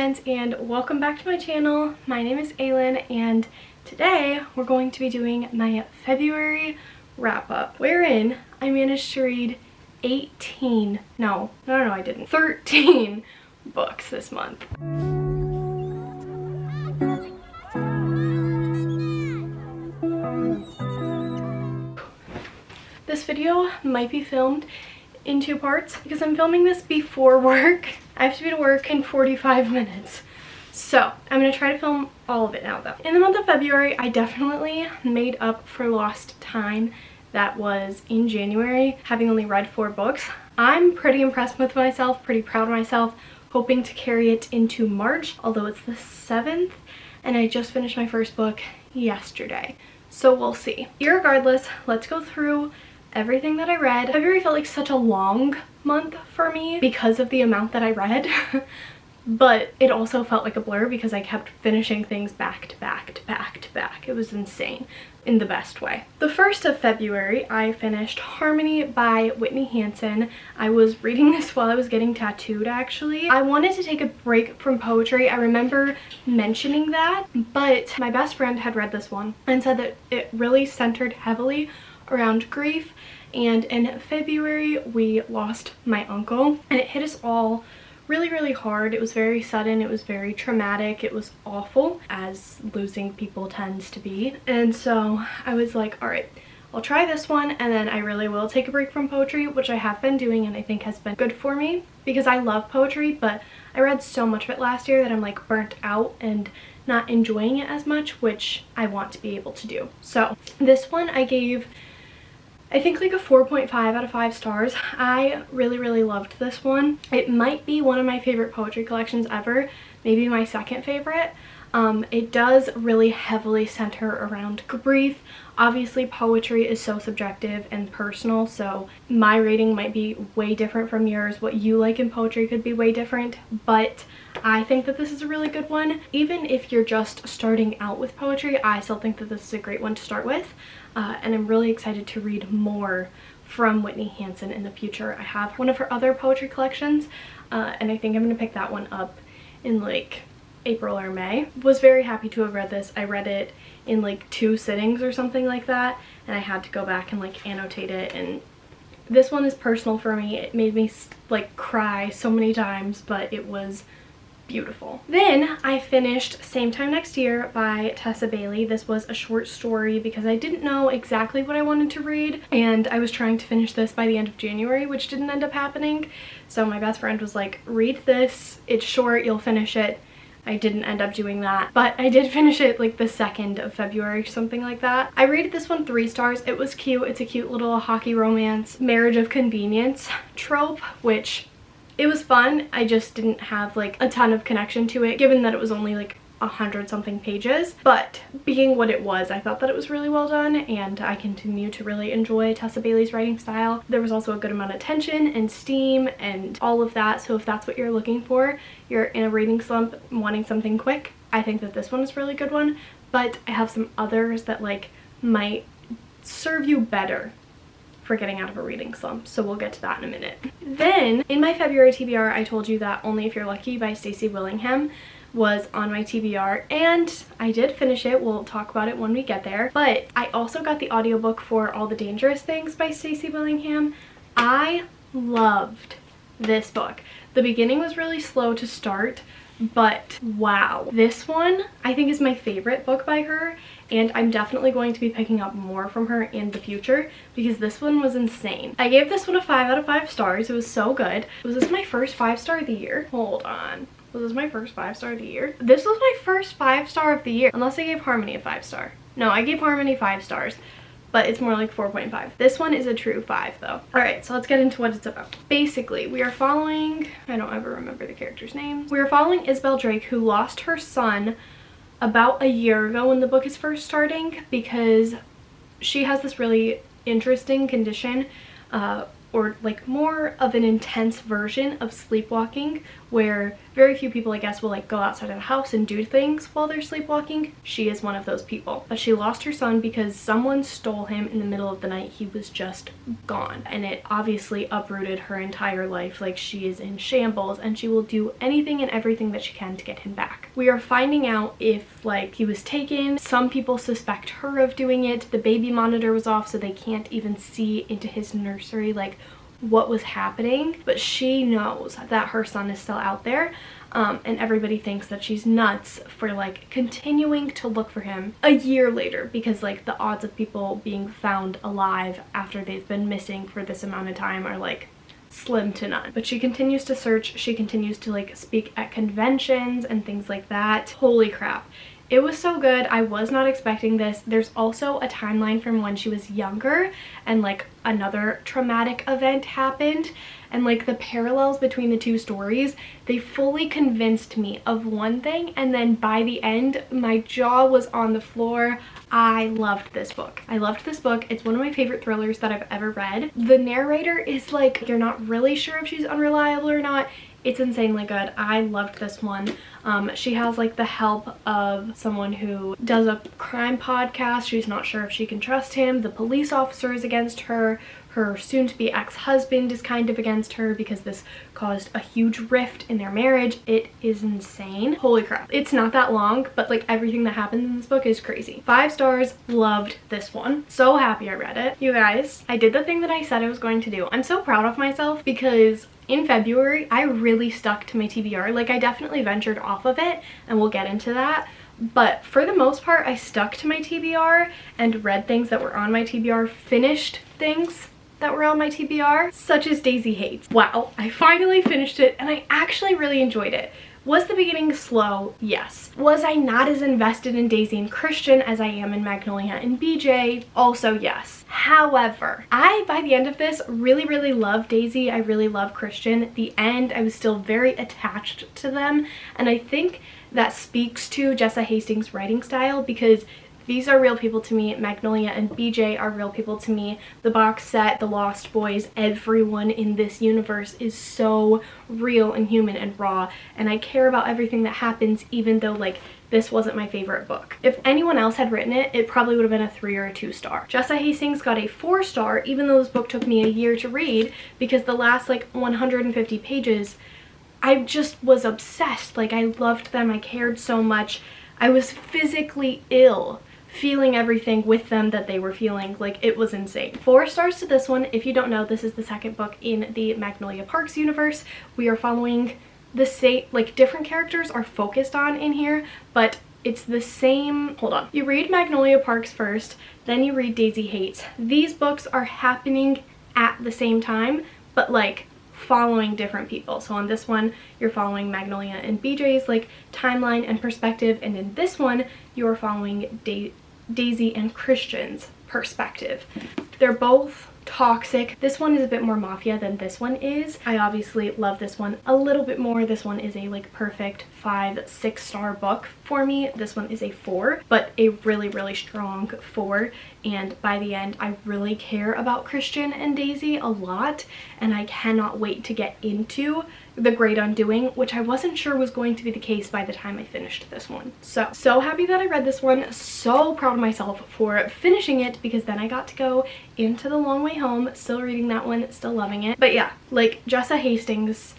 friends, and welcome back to my channel. My name is Aylin, and today we're going to be doing my February wrap-up, wherein I managed to read 13 books this month. This video might be filmed in 2 parts because I'm filming this before work. I have to be to work in 45 minutes. So I'm gonna try to film all of it now though. In the month of February, I definitely made up for lost time that was in January, having only read 4 books. I'm pretty impressed with myself, pretty proud of myself, hoping to carry it into March, although it's the 7th, and I just finished my first book yesterday. So we'll see. Irregardless, let's go through everything that I read. February felt like such a long month for me because of the amount that I read, but it also felt like a blur because I kept finishing things back to back to back to back. It was insane in the best way. The 1st of February, I finished Harmony by Whitney Hansen. I was reading this while I was getting tattooed actually. I wanted to take a break from poetry. I remember mentioning that, but my best friend had read this one and said that it really centered heavily around grief, and in February we lost my uncle and it hit us all really hard. It was very sudden, it was very traumatic, it was awful, as losing people tends to be. And so I was like, all right, I'll try this one, and then I really will take a break from poetry, which I have been doing and I think has been good for me because I love poetry, but I read so much of it last year that I'm like burnt out and not enjoying it as much, which I want to be able to do. So this one I gave, I think, like a 4.5 out of 5 stars. I really loved this one. It might be one of my favorite poetry collections ever, maybe my second favorite. It does really heavily center around grief. Obviously poetry is so subjective and personal, so my rating might be way different from yours. What you like in poetry could be way different, but I think that this is a really good one. Even if you're just starting out with poetry, I still think that this is a great one to start with. And I'm really excited to read more from Whitney Hansen in the future. I have one of her other poetry collections, and I think I'm going to pick that one up in like April or May. Was very happy to have read this. I read it in like 2 sittings or something like that, and I had to go back and like annotate it, and this one is personal for me. It made me like cry so many times, but it was beautiful. Then I finished Same Time Next Year by Tessa Bailey. This was a short story because I didn't know exactly what I wanted to read, and I was trying to finish this by the end of January, which didn't end up happening. So my best friend was like, read this, it's short, you'll finish it. I didn't end up doing that, but I did finish it like the 2nd of February, something like that. I rated this one 3 stars. It was cute. It's a cute little hockey romance, marriage of convenience trope, which it was fun. I just didn't have like a ton of connection to it, given that it was only like 100-something pages, but being what it was, I thought that it was really well done, and I continue to really enjoy Tessa Bailey's writing style. There was also a good amount of tension and steam and all of that, so if that's what you're looking for, you're in a reading slump wanting something quick, I think that this one is a really good one. But I have some others that like might serve you better for getting out of a reading slump, so we'll get to that in a minute. Then in my February TBR, I told you that Only If You're Lucky by Stacey Willingham was on my TBR, and I did finish it. We'll talk about it when we get there. But I also got the audiobook for All the Dangerous Things by Stacey Willingham. I loved this book. The beginning was really slow to start, but wow, this one I think is my favorite book by her, and I'm definitely going to be picking up more from her in the future because this one was insane. I gave this one a 5 out of 5 stars. It was so good. Was this my first 5-star of the year? Hold on. Was this my first 5-star of the year? This was my first 5-star of the year, unless I gave Harmony a 5-star. No, I gave Harmony 5 stars, but it's more like 4.5. This one is a true 5 though. Alright, so let's get into what it's about. Basically, we are following, I don't ever remember the character's name. We are following Isabel Drake, who lost her son about a year ago when the book is first starting, because she has this really interesting condition or like more of an intense version of sleepwalking, where very few people, I guess, will like go outside of the house and do things while they're sleepwalking. She is one of those people. But she lost her son because someone stole him in the middle of the night. He was just gone, and it obviously uprooted her entire life. Like, she is in shambles, and she will do anything and everything that she can to get him back. We are finding out if like he was taken. Some people suspect her of doing it. The baby monitor was off, so they can't even see into his nursery like what was happening, but she knows that her son is still out there, and everybody thinks that she's nuts for like continuing to look for him a year later, because like the odds of people being found alive after they've been missing for this amount of time are like slim to none. But she continues to search, she continues to like speak at conventions and things like that. Holy crap. It was so good. I was not expecting this. There's also a timeline from when she was younger and like another traumatic event happened, and like the parallels between the two stories, they fully convinced me of one thing, and then by the end my jaw was on the floor. I loved this book. I loved this book. It's one of my favorite thrillers that I've ever read. The narrator is like, you're not really sure if she's unreliable or not. It's insanely good. I loved this one. She has like the help of someone who does a crime podcast. She's not sure if she can trust him. The police officer is against her. Her soon-to-be ex-husband is kind of against her because this caused a huge rift in their marriage. It is insane. Holy crap. It's not that long, but like everything that happens in this book is crazy. 5 stars. Loved this one. So happy I read it. You guys, I did the thing that I said I was going to do. I'm so proud of myself because in February, I really stuck to my TBR. Like, I definitely ventured off of it, and we'll get into that. But for the most part, I stuck to my TBR and read things that were on my TBR, finished things that were on my TBR, such as Daisy Hates. Wow, I finally finished it, and I actually really enjoyed it. Was the beginning slow? Yes. Was I not as invested in Daisy and Christian as I am in Magnolia and BJ? Also yes. However, by the end of this, really love Daisy. I really love Christian. At the end, I was still very attached to them, and I think that speaks to Jessa Hastings' writing style, because these are real people to me. Magnolia and BJ are real people to me. The box set, the Lost Boys, everyone in this universe is so real and human and raw, and I care about everything that happens, even though like this wasn't my favorite book. If anyone else had written it, it probably would have been a 3 or a 2 star. Jessa Hastings got a 4 star, even though this book took me a year to read, because the last like 150 pages, I just was obsessed. Like, I loved them. I cared so much. I was physically ill feeling everything with them that they were feeling. Like, it was insane. 4 stars to this one. If you don't know, this is the second book in the Magnolia Parks universe. We are following the same, like, different characters are focused on in here, but it's the same. Hold on. You read Magnolia Parks first, then you read Daisy Hates. These books are happening at the same time, but like following different people. So on this one, you're following Magnolia and BJ's like timeline and perspective, and in this one, you're following Daisy and Christian's perspective. They're both toxic. This one is a bit more mafia than this one is. I obviously love this one a little bit more. This one is a like perfect 5-6 star book for me. This one is a 4, but a really strong 4. And by the end, I really care about Christian and Daisy a lot, and I cannot wait to get into The Great Undoing, which I wasn't sure was going to be the case by the time I finished this one. So happy that I read this one. So proud of myself for finishing it, because then I got to go into The Long Way Home, still reading that one, still loving it. But yeah, like Jessa Hastings,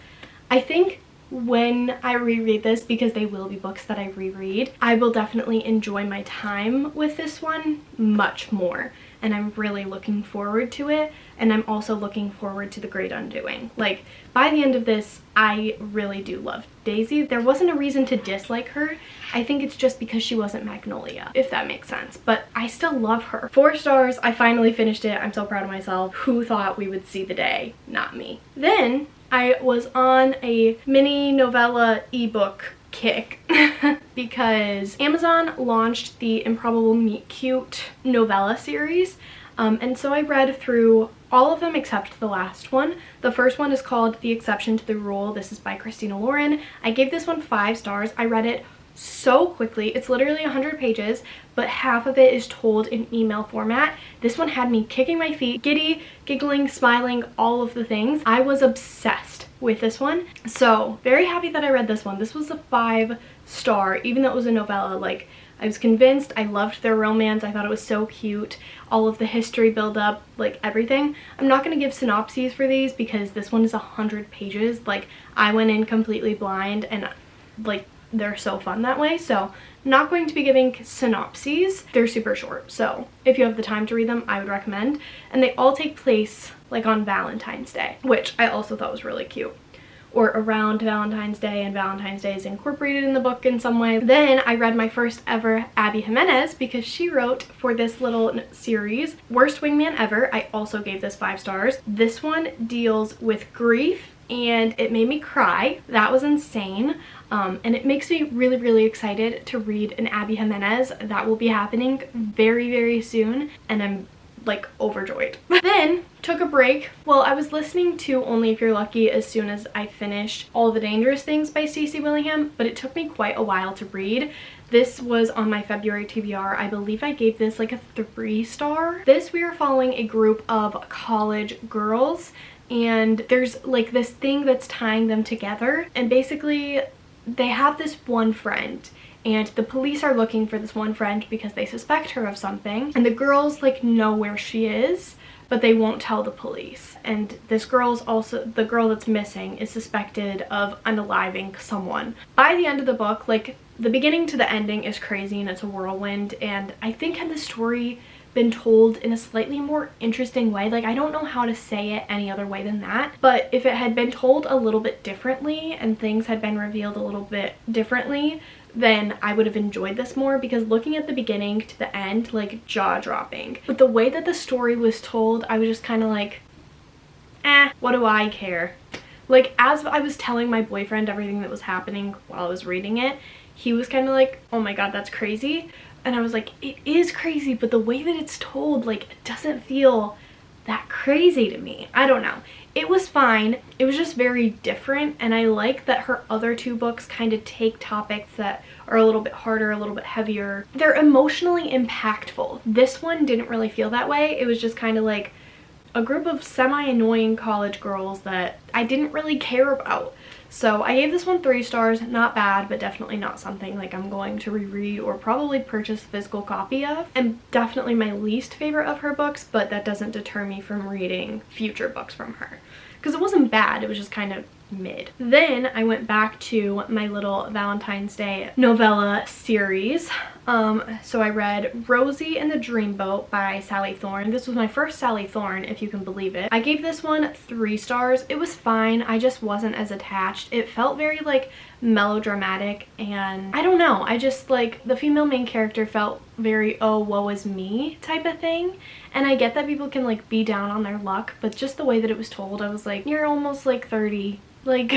I think when I reread this, because they will be books that I reread, I will definitely enjoy my time with this one much more, and I'm really looking forward to it. And I'm also looking forward to The Great Undoing. Like, by the end of this, I really do love Daisy. There wasn't a reason to dislike her. I think it's just because she wasn't Magnolia, if that makes sense. But I still love her. 4 stars. I finally finished it. I'm so proud of myself. Who thought we would see the day? Not me. Then I was on a mini novella ebook kick because Amazon launched the Improbable Meet Cute novella series, and so I read through all of them except the last one. The first one is called The Exception to the Rule. This is by Christina Lauren. I gave this one 5 stars. I read it so quickly. It's literally 100 pages, but half of it is told in email format. This one had me kicking my feet, giddy, giggling, smiling, all of the things. I was obsessed with this one. So very happy that I read this one. This was a 5-star, even though it was a novella. Like, I was convinced. I loved their romance. I thought it was so cute. All of the history build up, like everything. I'm not going to give synopses for these because this one is 100 pages. Like, I went in completely blind, and like, they're so fun that way. So not going to be giving synopses. They're super short. So if you have the time to read them, I would recommend. And they all take place like on Valentine's Day, which I also thought was really cute. Or around Valentine's Day, and Valentine's Day is incorporated in the book in some way. Then I read my first ever Abby Jimenez because she wrote for this little series, Worst Wingman Ever. I also gave this 5 stars. This one deals with grief and it made me cry. That was insane. And it makes me really, really excited to read an Abby Jimenez. That will be happening very, very soon, and I'm like overjoyed. Then took a break. Well, I was listening to Only If You're Lucky as soon as I finished All the Dangerous Things by Stacey Willingham, but it took me quite a while to read. This was on my February TBR. I believe I gave this like a 3-star. We are following a group of college girls, and there's like this thing that's tying them together, and basically they have this one friend, and the police are looking for this one friend because they suspect her of something, and the girls like know where she is, but they won't tell the police. And this girl's also, the girl that's missing is suspected of unaliving someone. By the end of the book, like, the beginning to the ending is crazy and it's a whirlwind, and I think had the story been told in a slightly more interesting way, like, I don't know how to say it any other way than that, but if it had been told a little bit differently and things had been revealed a little bit differently, then I would have enjoyed this more, because looking at the beginning to the end, like, jaw-dropping. But the way that the story was told, I was just kind of like, what do I care? Like, as I was telling my boyfriend everything that was happening while I was reading it, he was kind of like, oh my god, that's crazy. And I was like, it is crazy, but the way that it's told, like, it doesn't feel that crazy to me. I don't know. It was fine. It was just very different, and I like that her other 2 books kind of take topics that are a little bit harder, a little bit heavier. They're emotionally impactful. This one didn't really feel that way. It was just kind of like a group of semi-annoying college girls that I didn't really care about. So I gave this one 3 stars. Not bad, but definitely not something like I'm going to reread or probably purchase a physical copy of. And definitely my least favorite of her books, but that doesn't deter me from reading future books from her. Because it wasn't bad, it was just kind of mid. Then I went back to my little Valentine's Day novella series. So I read Rosie and the Dreamboat by Sally Thorne. This was my first Sally Thorne, if you can believe it. I gave this one 3 stars. It was fine. I just wasn't as attached. It felt very like melodramatic, and I don't know. I just like the female main character felt very, oh, woe is me type of thing. And I get that people can like be down on their luck, but just the way that it was told, I was like, you're almost like 30. Like,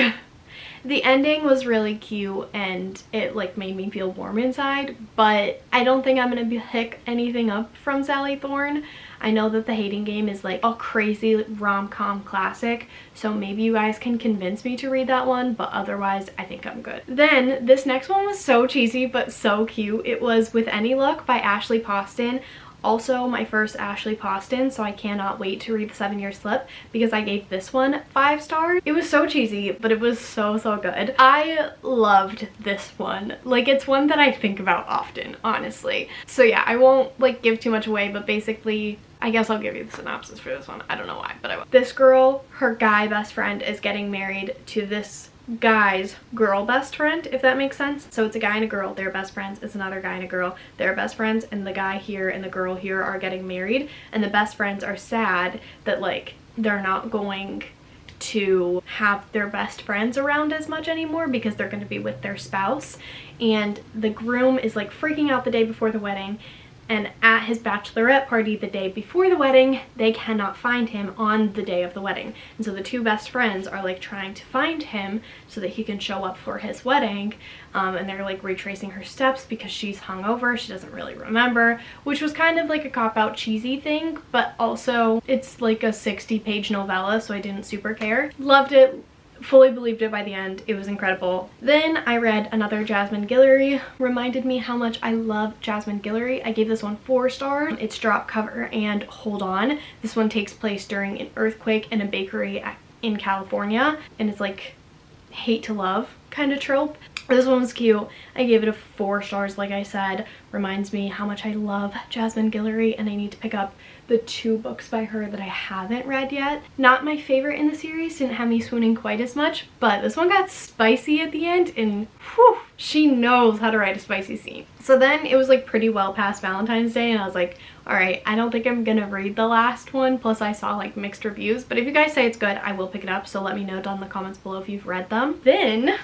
the ending was really cute and it like made me feel warm inside, but I don't think I'm gonna pick anything up from Sally Thorne. I know that The Hating Game is like a crazy rom-com classic, so maybe you guys can convince me to read that one, but otherwise I think I'm good. Then this next one was so cheesy but so cute. It was With Any Luck by Ashley Poston. Also my first Ashley Poston, so I cannot wait to read The 7-Year Slip because I gave this one 5 stars. It was so cheesy, but it was so good. I loved this one. Like, it's one that I think about often, honestly. So yeah, I won't like give too much away, but basically, I guess I'll give you the synopsis for this one. I don't know why, but I will. This girl, her guy best friend, is getting married to this guy's girl best friend, if that makes sense. So it's a guy and a girl, they're best friends. It's another guy and a girl, they're best friends, and the guy here and the girl here are getting married, and the best friends are sad that like they're not going to have their best friends around as much anymore because they're going to be with their spouse. And the groom is like freaking out the day before the wedding, and at his bachelorette party the day before the wedding, they cannot find him on the day of the wedding. And so the 2 best friends are like trying to find him so that he can show up for his wedding. And they're like retracing her steps because she's hungover, she doesn't really remember, which was kind of like a cop-out cheesy thing, but also it's like a 60-page novella, so I didn't super care. Loved it. fully believed it by the end. It was incredible. Then I read another Jasmine Guillory. Reminded me how much I love Jasmine Guillory. I gave this one 4 stars. It's drop cover and hold on. This one takes place during an earthquake in a bakery in California, and it's like hate to love kind of trope. This one was cute. I gave it a 4 stars, like I said. Reminds me how much I love Jasmine Guillory, and I need to pick up the 2 books by her that I haven't read yet. Not my favorite in the series, didn't have me swooning quite as much, but this one got spicy at the end, and whew, she knows how to write a spicy scene. So then it was like pretty well past Valentine's Day, and I was like, all right, I don't think I'm gonna read the last one. Plus I saw like mixed reviews, but if you guys say it's good, I will pick it up. So let me know down in the comments below if you've read them. Then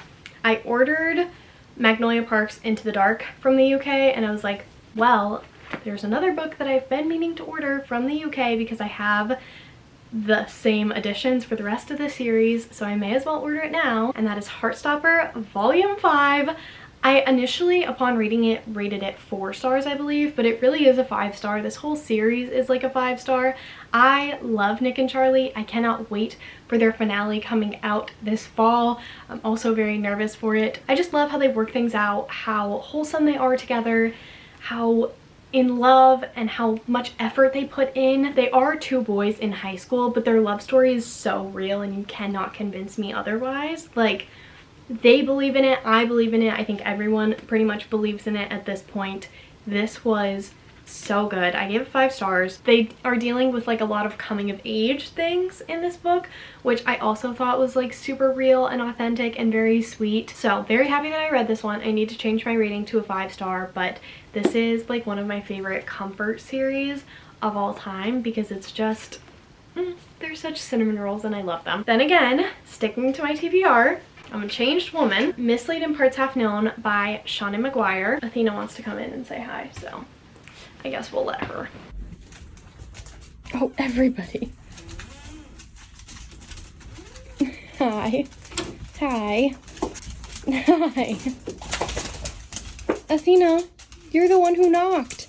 I ordered Magnolia Parks Into the Dark from the UK, and I was like, well, there's another book that I've been meaning to order from the UK because I have the same editions for the rest of the series, so I may as well order it now, and that is Heartstopper Volume 5. I initially, upon reading it, rated it 4 stars, I believe, but it really is a 5-star. This whole series is like a 5-star. I love Nick and Charlie. I cannot wait for their finale coming out this fall. I'm also very nervous for it. I just love how they work things out, how wholesome they are together, how in love and how much effort they put in. They are 2 boys in high school, but their love story is so real and you cannot convince me otherwise. Like, they believe in it, I believe in it, I think everyone pretty much believes in it at this point. This was so good. I gave it 5 stars. They are dealing with like a lot of coming of age things in this book, which I also thought was like super real and authentic and very sweet. So very happy that I read this one. I need to change my rating to a 5-star, but this is like one of my favorite comfort series of all time because it's just, they're such cinnamon rolls and I love them. Then again, sticking to my TBR, I'm a Changed Woman, Mislead in Parts Half Known by Shauna Maguire. Athena wants to come in and say hi, so I guess we'll let her. Oh, everybody. Hi. Hi. Hi. Athena, you're the one who knocked.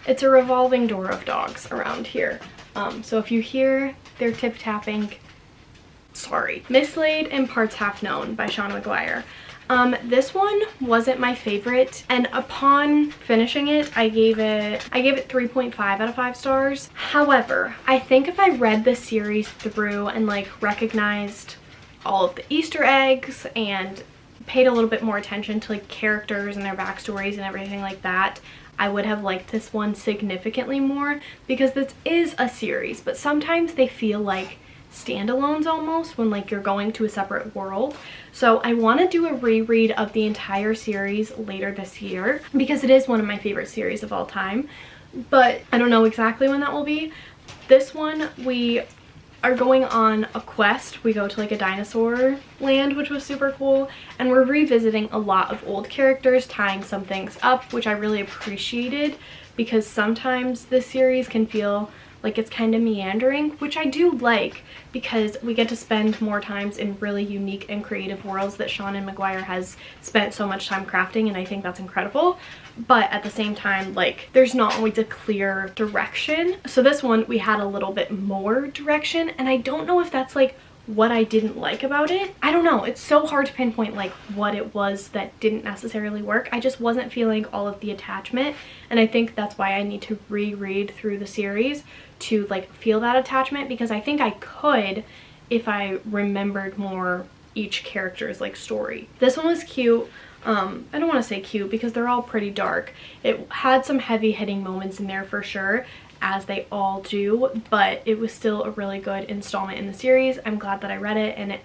It's a revolving door of dogs around here. So if you hear their tip-tapping, sorry. Mislead in Parts Half Known by Shauna Maguire. This one wasn't my favorite, and upon finishing it, I gave it 3.5 out of 5 stars. However, I think if I read the series through and like recognized all of the Easter eggs and paid a little bit more attention to like characters and their backstories and everything like that, I would have liked this one significantly more because this is a series, but sometimes they feel like standalones almost when like you're going to a separate world. So I want to do a reread of the entire series later this year because it is one of my favorite series of all time, but I don't know exactly when that will be. This one, we are going on a quest. We go to like a dinosaur land, which was super cool, and we're revisiting a lot of old characters, tying some things up, which I really appreciated because sometimes this series can feel like it's kind of meandering, which I do like because we get to spend more times in really unique and creative worlds that Shauna Maguire has spent so much time crafting, and I think that's incredible. But at the same time, like, there's not always a clear direction. So this one, we had a little bit more direction, and I don't know if that's like what I didn't like about it. I don't know. It's so hard to pinpoint like what it was that didn't necessarily work. I just wasn't feeling all of the attachment, and I think that's why I need to reread through the series to like feel that attachment, because I think I could if I remembered more each character's like story. This one was cute. I don't want to say cute because they're all pretty dark. It had some heavy hitting moments in there for sure, as they all do, but it was still a really good installment in the series. I'm glad that I read it, and it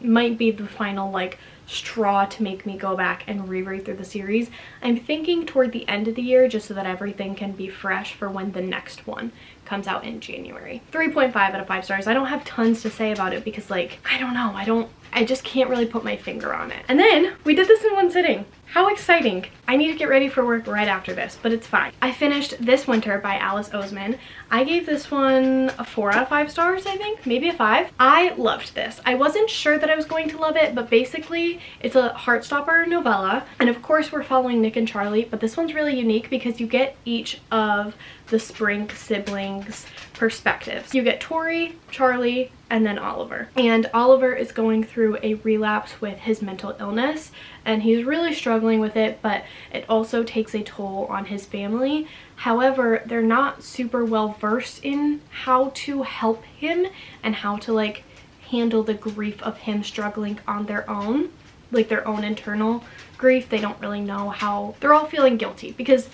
might be the final like straw to make me go back and reread through the series. I'm thinking toward the end of the year, just so that everything can be fresh for when the next one comes out in January. 3.5 out of 5 stars. I don't have tons to say about it because like, I don't know, I just can't really put my finger on it. And then we did this in one sitting. How exciting. I need to get ready for work right after this, but it's fine. I finished This Winter by Alice Oseman. I gave this one a 4 out of 5 stars, I think, maybe a 5. I loved this. I wasn't sure that I was going to love it, but basically it's a Heartstopper novella. And of course we're following Nick and Charlie, but this one's really unique because you get each of the Spring siblings' perspectives. You get Tori, Charlie, and then Oliver. And Oliver is going through a relapse with his mental illness, and he's really struggling with it, but it also takes a toll on his family. However, they're not super well versed in how to help him and how to like handle the grief of him struggling on their own, like their own internal grief. They don't really know how. They're all feeling guilty because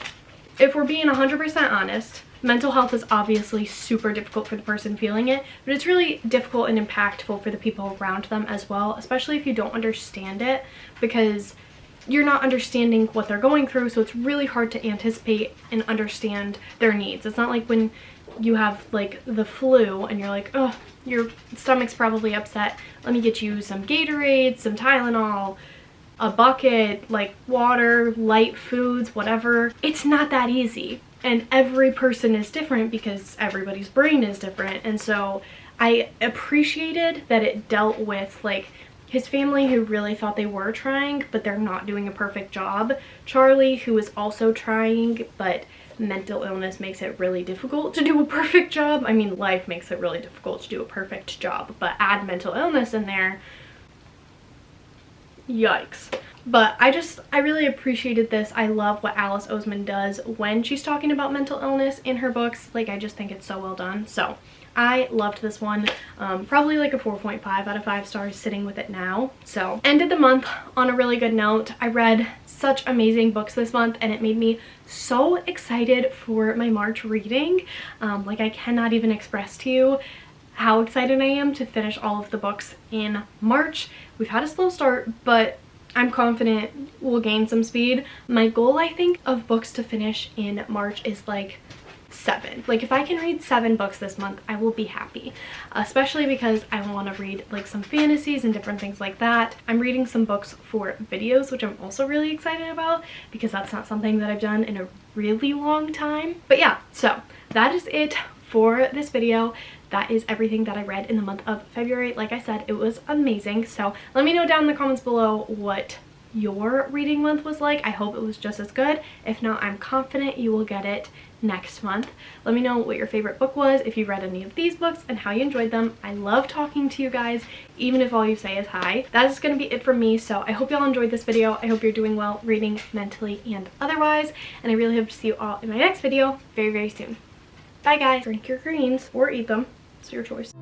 if we're being 100% honest, mental health is obviously super difficult for the person feeling it, but it's really difficult and impactful for the people around them as well, especially if you don't understand it, because you're not understanding what they're going through, so it's really hard to anticipate and understand their needs. It's not like when you have like the flu and you're like, oh, your stomach's probably upset, let me get you some Gatorade, some Tylenol, a bucket, like water, light foods, whatever. It's not that easy. And every person is different because everybody's brain is different. And so I appreciated that it dealt with like his family who really thought they were trying, but they're not doing a perfect job. Charlie, who is also trying, but mental illness makes it really difficult to do a perfect job. I mean, life makes it really difficult to do a perfect job, but add mental illness in there, yikes. But I really appreciated this. I love what Alice Oseman does when she's talking about mental illness in her books. Like, I just think it's so well done. So I loved this one. Probably like a 4.5 out of 5 stars sitting with it now. So ended the month on a really good note. I read such amazing books this month, and it made me so excited for my March reading. Like, I cannot even express to you how excited I am to finish all of the books in March. We've had a slow start, but I'm confident we'll gain some speed. My goal, I think, of books to finish in March is like 7. Like, if I can read 7 books this month, I will be happy, especially because I want to read like some fantasies and different things like that. I'm reading some books for videos, which I'm also really excited about because that's not something that I've done in a really long time. But yeah, so that is it for this video. That is everything that I read in the month of February. Like I said, it was amazing. So let me know down in the comments below what your reading month was like. I hope it was just as good. If not, I'm confident you will get it next month. Let me know what your favorite book was, if you read any of these books, and how you enjoyed them. I love talking to you guys, even if all you say is hi. That is going to be it from me, so I hope y'all enjoyed this video. I hope you're doing well reading mentally and otherwise, and I really hope to see you all in my next video very, very soon. Bye guys. Drink your greens or eat them. It's your choice.